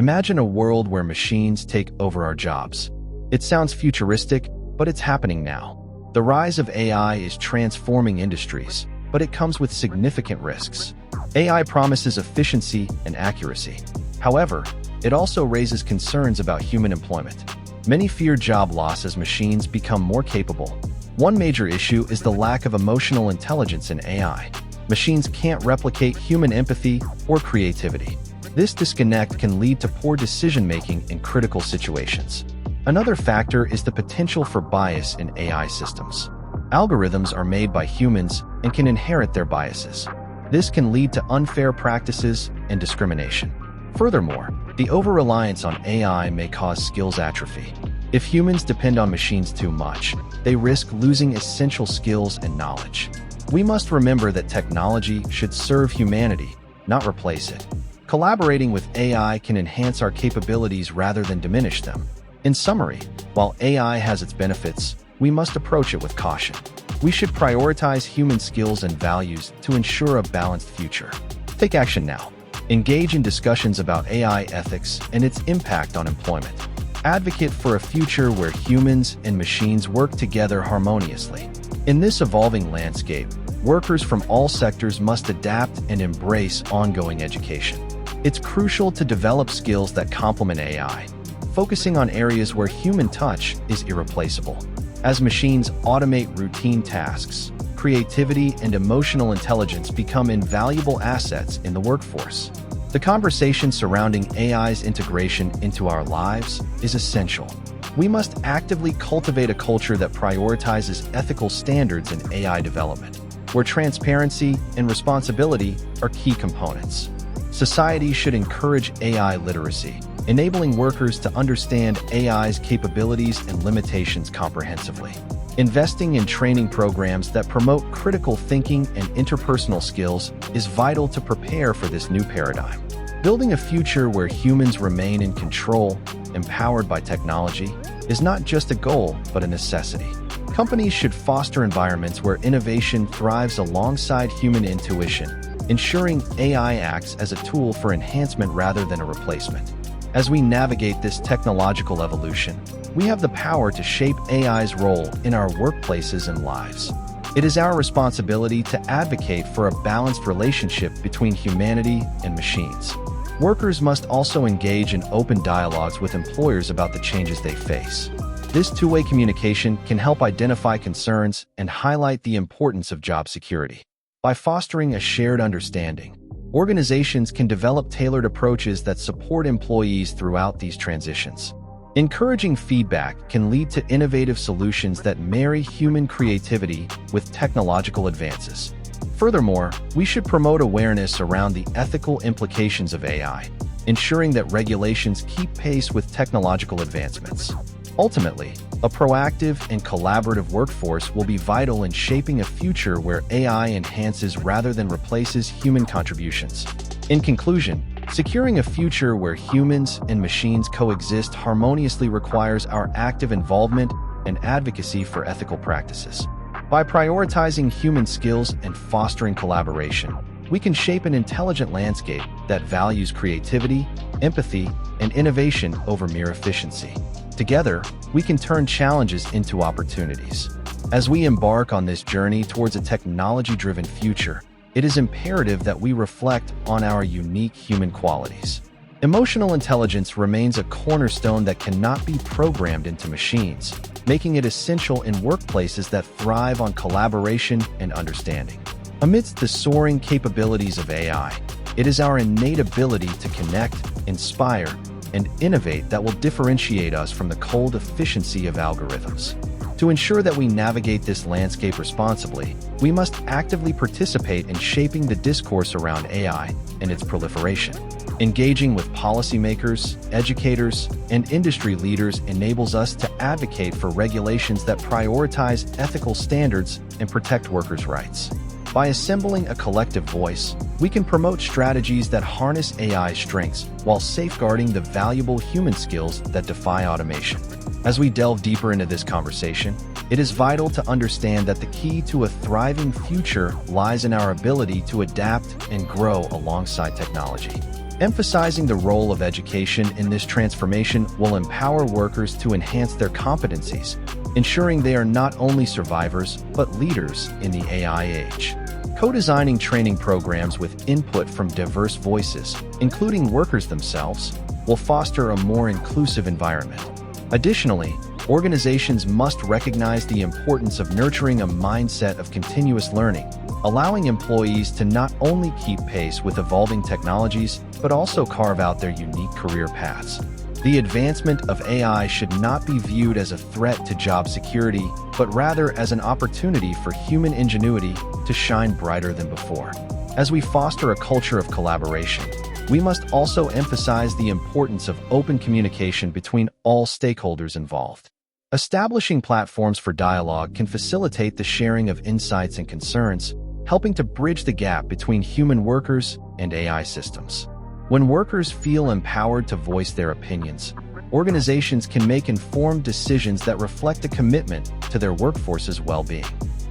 Imagine a world where machines take over our jobs. It sounds futuristic, but it's happening now. The rise of AI is transforming industries, but it comes with significant risks. AI promises efficiency and accuracy. However, it also raises concerns about human employment. Many fear job loss as machines become more capable. One major issue is the lack of emotional intelligence in AI. Machines can't replicate human empathy or creativity. This disconnect can lead to poor decision-making in critical situations. Another factor is the potential for bias in AI systems. Algorithms are made by humans and can inherit their biases. This can lead to unfair practices and discrimination. Furthermore, the over-reliance on AI may cause skills atrophy. If humans depend on machines too much, they risk losing essential skills and knowledge. We must remember that technology should serve humanity, not replace it. Collaborating with AI can enhance our capabilities rather than diminish them. In summary, while AI has its benefits, we must approach it with caution. We should prioritize human skills and values to ensure a balanced future. Take action now. Engage in discussions about AI ethics and its impact on employment. Advocate for a future where humans and machines work together harmoniously. In this evolving landscape, workers from all sectors must adapt and embrace ongoing education. It's crucial to develop skills that complement AI, focusing on areas where human touch is irreplaceable. As machines automate routine tasks, creativity and emotional intelligence become invaluable assets in the workforce. The conversation surrounding AI's integration into our lives is essential. We must actively cultivate a culture that prioritizes ethical standards in AI development, where transparency and responsibility are key components. Society should encourage AI literacy, enabling workers to understand AI's capabilities and limitations comprehensively. Investing in training programs that promote critical thinking and interpersonal skills is vital to prepare for this new paradigm. Building a future where humans remain in control, empowered by technology, is not just a goal, but a necessity. Companies should foster environments where innovation thrives alongside human intuition, ensuring AI acts as a tool for enhancement rather than a replacement. As we navigate this technological evolution, we have the power to shape AI's role in our workplaces and lives. It is our responsibility to advocate for a balanced relationship between humanity and machines. Workers must also engage in open dialogues with employers about the changes they face. This two-way communication can help identify concerns and highlight the importance of job security. By fostering a shared understanding, organizations can develop tailored approaches that support employees throughout these transitions. Encouraging feedback can lead to innovative solutions that marry human creativity with technological advances. Furthermore, we should promote awareness around the ethical implications of AI, ensuring that regulations keep pace with technological advancements. Ultimately, a proactive and collaborative workforce will be vital in shaping a future where AI enhances rather than replaces human contributions. In conclusion, securing a future where humans and machines coexist harmoniously requires our active involvement and advocacy for ethical practices. By prioritizing human skills and fostering collaboration, we can shape an intelligent landscape that values creativity, empathy, and innovation over mere efficiency. Together, we can turn challenges into opportunities. As we embark on this journey towards a technology-driven future, it is imperative that we reflect on our unique human qualities. Emotional intelligence remains a cornerstone that cannot be programmed into machines, making it essential in workplaces that thrive on collaboration and understanding. Amidst the soaring capabilities of AI, it is our innate ability to connect, inspire, and innovate that will differentiate us from the cold efficiency of algorithms. To ensure that we navigate this landscape responsibly, we must actively participate in shaping the discourse around AI and its proliferation. Engaging with policymakers, educators, and industry leaders enables us to advocate for regulations that prioritize ethical standards and protect workers' rights. By assembling a collective voice, we can promote strategies that harness AI's strengths while safeguarding the valuable human skills that defy automation. As we delve deeper into this conversation, it is vital to understand that the key to a thriving future lies in our ability to adapt and grow alongside technology. Emphasizing the role of education in this transformation will empower workers to enhance their competencies, ensuring they are not only survivors, but leaders in the AI age. Co-designing training programs with input from diverse voices, including workers themselves, will foster a more inclusive environment. Additionally, organizations must recognize the importance of nurturing a mindset of continuous learning, allowing employees to not only keep pace with evolving technologies, but also carve out their unique career paths. The advancement of AI should not be viewed as a threat to job security, but rather as an opportunity for human ingenuity to shine brighter than before. As we foster a culture of collaboration, we must also emphasize the importance of open communication between all stakeholders involved. Establishing platforms for dialogue can facilitate the sharing of insights and concerns, helping to bridge the gap between human workers and AI systems. When workers feel empowered to voice their opinions, organizations can make informed decisions that reflect a commitment to their workforce's well-being.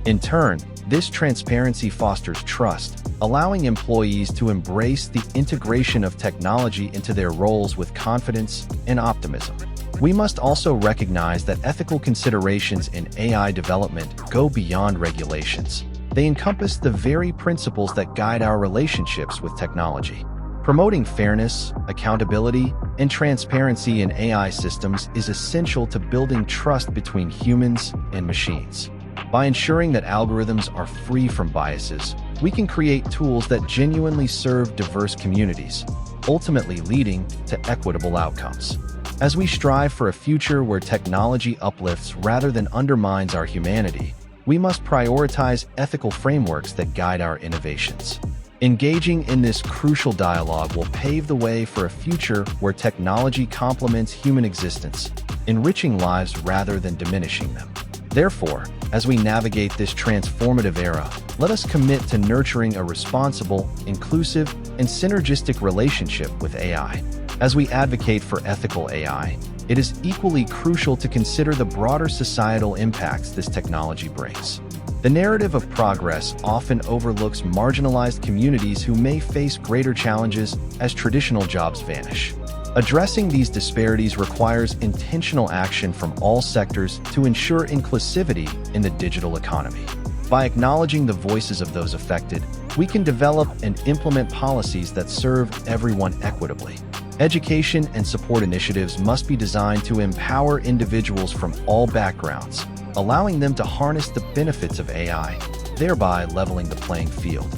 In turn, this transparency fosters trust, allowing employees to embrace the integration of technology into their roles with confidence and optimism. We must also recognize that ethical considerations in AI development go beyond regulations. They encompass the very principles that guide our relationships with technology. Promoting fairness, accountability, and transparency in AI systems is essential to building trust between humans and machines. By ensuring that algorithms are free from biases, we can create tools that genuinely serve diverse communities, ultimately leading to equitable outcomes. As we strive for a future where technology uplifts rather than undermines our humanity, we must prioritize ethical frameworks that guide our innovations. Engaging in this crucial dialogue will pave the way for a future where technology complements human existence, enriching lives rather than diminishing them. Therefore, as we navigate this transformative era, let us commit to nurturing a responsible, inclusive, and synergistic relationship with AI. As we advocate for ethical AI, it is equally crucial to consider the broader societal impacts this technology brings. The narrative of progress often overlooks marginalized communities who may face greater challenges as traditional jobs vanish. Addressing these disparities requires intentional action from all sectors to ensure inclusivity in the digital economy. By acknowledging the voices of those affected, we can develop and implement policies that serve everyone equitably. Education and support initiatives must be designed to empower individuals from all backgrounds, allowing them to harness the benefits of AI, thereby leveling the playing field.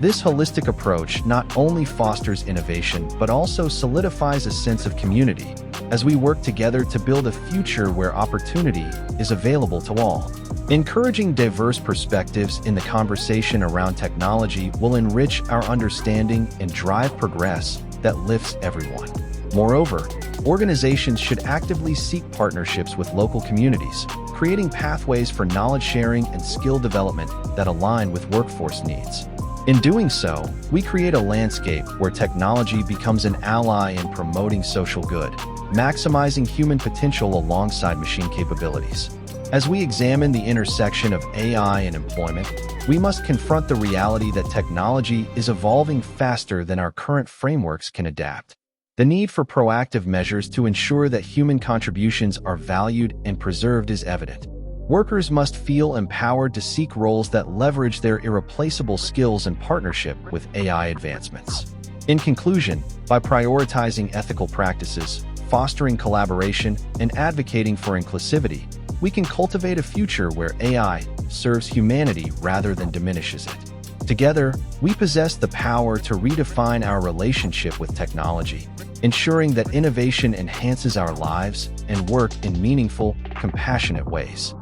This holistic approach not only fosters innovation but also solidifies a sense of community as we work together to build a future where opportunity is available to all. Encouraging diverse perspectives in the conversation around technology will enrich our understanding and drive progress that lifts everyone. Moreover, organizations should actively seek partnerships with local communities, creating pathways for knowledge sharing and skill development that align with workforce needs. In doing so, we create a landscape where technology becomes an ally in promoting social good, maximizing human potential alongside machine capabilities. As we examine the intersection of AI and employment, we must confront the reality that technology is evolving faster than our current frameworks can adapt. The need for proactive measures to ensure that human contributions are valued and preserved is evident. Workers must feel empowered to seek roles that leverage their irreplaceable skills in partnership with AI advancements. In conclusion, by prioritizing ethical practices, fostering collaboration, and advocating for inclusivity, we can cultivate a future where AI serves humanity rather than diminishes it. Together, we possess the power to redefine our relationship with technology, ensuring that innovation enhances our lives and work in meaningful, compassionate ways.